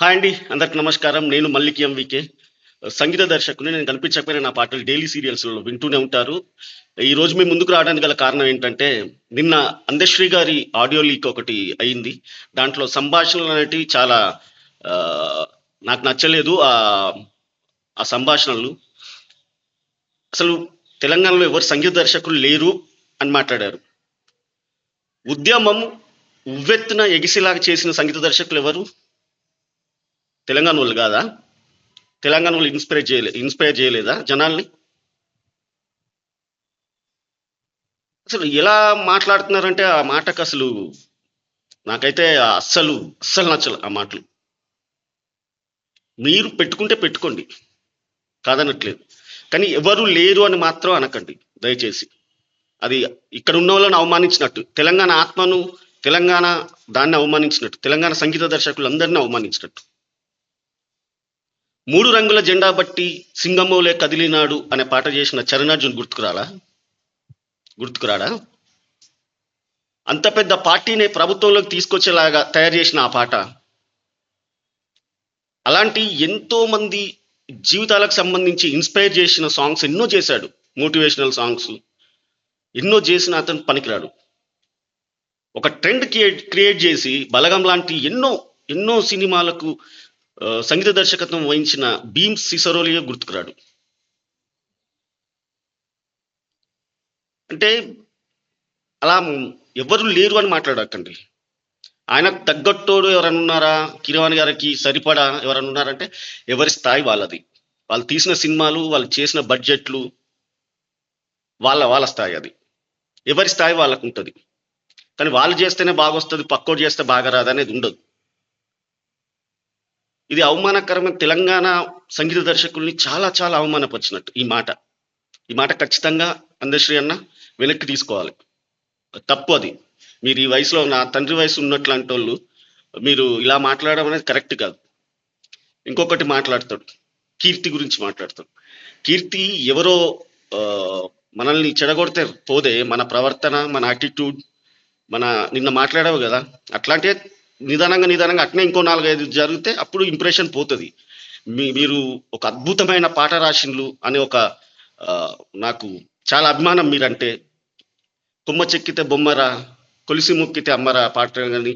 Hi అండి. అందరికి నమస్కారం. నేను మల్లికి ఎంవికే. సంగీత దర్శకుడిని. నేను కనిపించకపోయినా నా పాటలు డైలీ సీరియల్స్‌లో వింటూనే ఉంటారు. ఈరోజు మీ ముందుకు రావడానికి గల కారణం ఏంటంటే, నిన్న 'అందశ్రీ' గారి ఆడియో లీక్ ఒకటి అయింది. దాంట్లో సంభాషణలనేటివి చాలా ఆహ్, నాకు నచ్చలేదు. ఆ సంభాషణలు. అసలు తెలంగాణలో ఎవరు సంగీత దర్శకులు లేరు అని మాట్లాడారు. ఉద్యమం ఉవ్వెత్తున ఎగిసేలాగా చేసిన సంగీత దర్శకులెవరు? తెలంగాణోళ్ళు గాదా? తెలంగాణోళ్ళు ఇన్‌స్పైర్ చేయలేదా జనాల్ని? అసలు ఎలా మాట్లాడుతున్నారంటే ఆ మాటకసలు నాకైతే అస్సలు నచ్చల ఆ మాటలు. మీరు పెట్టుకుంటే పెట్టుకోండి. కాదనట్లేదు. కానీ ఎవరు లేరు అని మాత్రం అనకండి దయచేసి. అది ఇక్కడ ఉన్నోళ్ళని అవమానించినట్టు. తెలంగాణ ఆత్మను, తెలంగాణ దాన్ని అవమానించినట్టు. తెలంగాణ సంగీత దర్శకులందరిని అవమానించినట్టు. 'మూడు రంగుల జెండా బట్టి సింగమోలే కదిలినాడు' అనే పాట చేసిన చరణార్జున్ గుర్తుకురాడా? అంత పెద్ద పార్టీని ప్రభుత్వంలోకి తీసుకొచ్చేలాగా తయారు చేసిన ఆ పాట. అలాంటి ఎంతో మంది జీవితాలకు సంబంధించి ఇన్స్పైర్ చేసిన సాంగ్స్ ఎన్నో చేశాడు. మోటివేషనల్ సాంగ్స్ ఎన్నో చేసిన అతను పనికిరాడు. ఒక ట్రెండ్ క్రియేట్ చేసి బలగం లాంటి ఎన్నో సినిమాలకు సంగీత దర్శకత్వం వహించిన భీమ్ సిసరోలియో గుర్తుకురాడు. అంటే అలా ఎవరు లేరు అని మాట్లాడకండి. ఆయనకు తగ్గట్టోడు ఎవరైనా ఉన్నారా? కిరవాణి గారికి సరిపడా ఎవరైనా ఉన్నారంటే ఎవరి స్థాయి వాళ్ళది. వాళ్ళు తీసిన సినిమాలు, వాళ్ళు చేసిన బడ్జెట్లు వాళ్ళ స్థాయి అది. ఎవరి స్థాయి వాళ్ళకుంటది. కానీ వాళ్ళు చేస్తేనే బాగొస్తది, పక్కోడు చేస్తే బాగా రాదనేది ఉండదు. ఇది అవమానకరమైన తెలంగాణ సంగీత దర్శకుల్ని చాలా అవమానపరిచినట్టు ఈ మాట. ఈ మాట ఖచ్చితంగా అందశ్రీ అన్న వెనక్కి తీసుకోవాలి. తప్పు అది. మీరు ఈ వయసులో నా తండ్రి వయసు ఉన్నట్లాంటోళ్ళు మీరు ఇలా మాట్లాడడం అనేది కరెక్ట్ కాదు. ఇంకొకటి మాట్లాడతాడు. కీర్తి గురించి మాట్లాడతాడు. కీర్తి ఎవరో మనల్ని చెడగొడితే పోదే మన ప్రవర్తన, మన యాటిట్యూడ్, నిన్న మాట్లాడావు కదా, అట్లాంటివే నిదానంగా అట్నే ఇంకో 4, 5 జరిగితే అప్పుడు ఇంప్రెషన్ పోతుంది. మీరు ఒక అద్భుతమైన పాట రాసిండ్లు అనే ఒక నాకు చాలా అభిమానం మీరంటే. కొమ్మ చెక్కితే బొమ్మరా, కొలిసి మొక్కితే అమ్మరా పాట కానీ,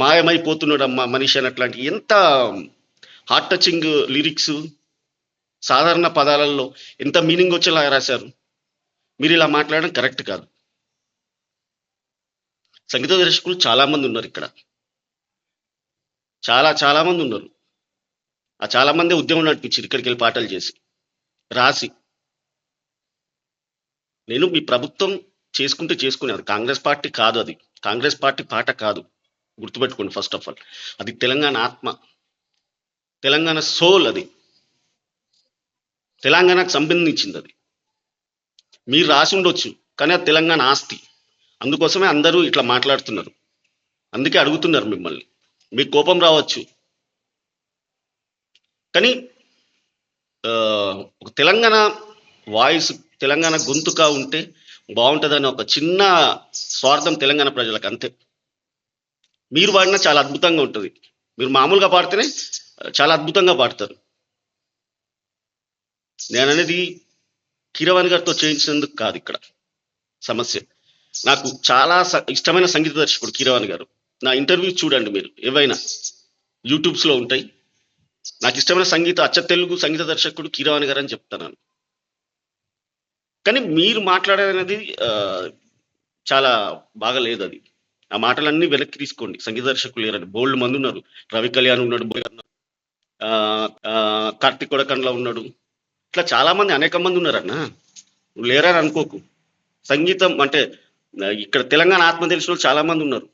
మాయమైపోతున్నాడమ్మ మనిషి అన్నట్లాంటి ఎంత హార్ట్ టచింగ్ లిరిక్స్, సాధారణ పదాలలో ఎంత మీనింగ్ వచ్చేలా రాశారు. మీరు ఇలా మాట్లాడడం కరెక్ట్ కాదు. సంగీత దర్శకులు చాలా మంది ఉన్నారు ఇక్కడ. చాలా మంది ఉన్నారు. ఆ చాలా మంది ఉద్యమం నడిపించారు ఇక్కడికి వెళ్ళి పాటలు చేసి రాసి. నేను మీ ప్రభుత్వం చేసుకునేది కాంగ్రెస్ పార్టీ కాదు. అది కాంగ్రెస్ పార్టీ పాట కాదు. గుర్తుపెట్టుకోండి. ఫస్ట్ ఆఫ్ ఆల్ అది తెలంగాణ ఆత్మ, తెలంగాణ సోల్. అది తెలంగాణకు సంబంధించింది. అది మీరు రాసి ఉండొచ్చు, కానీ అది తెలంగాణ ఆస్తి. అందుకోసమే అందరూ ఇట్లా మాట్లాడుతున్నారు. అందుకే అడుగుతున్నారు మిమ్మల్ని. మీకు కోపం రావచ్చు, కానీ ఒక తెలంగాణ వాయిస్, తెలంగాణ గొంతుగా ఉంటే బాగుంటుందని ఒక చిన్న స్వార్థం తెలంగాణ ప్రజలకు, అంతే. మీరు పాడినా చాలా అద్భుతంగా ఉంటుంది. మీరు మామూలుగా పాడితేనే చాలా అద్భుతంగా పాడతారు. నేను అనేది కీరవాణి గారితో చేయించినందుకు కాదు ఇక్కడ సమస్య. నాకు చాలా ఇష్టమైన సంగీత దర్శకుడు కీరవాణి గారు. నా ఇంటర్వ్యూ చూడండి మీరు, ఏవైనా యూట్యూబ్స్లో ఉంటాయి. నాకు ఇష్టమైన అచ్చ తెలుగు సంగీత దర్శకుడు కీరవాణి గారు అని చెప్తాను. కానీ మీరు మాట్లాడేది చాలా బాగా లేదు. అది ఆ మాటలన్నీ వెనక్కి తీసుకోండి. సంగీత దర్శకులు లేరండి, బోల్డ్ మంది ఉన్నారు. రవి కళ్యాణ్ ఉన్నాడు, కార్తిక్ కొడకండ్ల ఉన్నాడు, ఇట్లా చాలా మంది, అనేక మంది ఉన్నారన్న. నువ్వు లేరని అనుకోకు. సంగీతం అంటే ఇక్కడ తెలంగాణ ఆత్మ తెలిసిన వాళ్ళు చాలా మంది ఉన్నారు.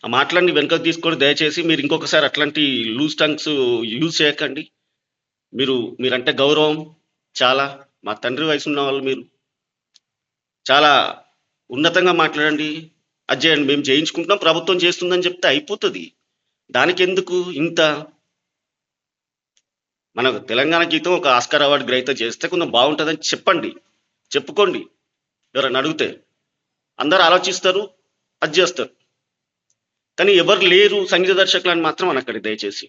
ఆ మాటలన్నీ వెనుకకు తీసుకొని దయచేసి మీరు ఇంకొకసారి అట్లాంటి లూజ్ టంగ్స్ యూజ్ చేయకండి. మీరంటే గౌరవం చాలా. మా తండ్రి వయసు ఉన్న వాళ్ళు మీరు. చాలా ఉన్నతంగా మాట్లాడండి. అది చేయండి, మేము చేయించుకుంటున్నాం, ప్రభుత్వం చేస్తుందని చెప్తే అయిపోతుంది. దానికి ఎందుకు ఇంత? మన తెలంగాణ గీతం ఒక ఆస్కార్ అవార్డు గ్రహీత చేస్తే కొంచెం బాగుంటుందని చెప్పుకోండి. ఎవరైనా అడిగితే అందరు ఆలోచిస్తారు, అది చేస్తారు. కానీ ఎవరు లేరు సంగీత దర్శకులు అని మాత్రం అనకండి దయచేసి.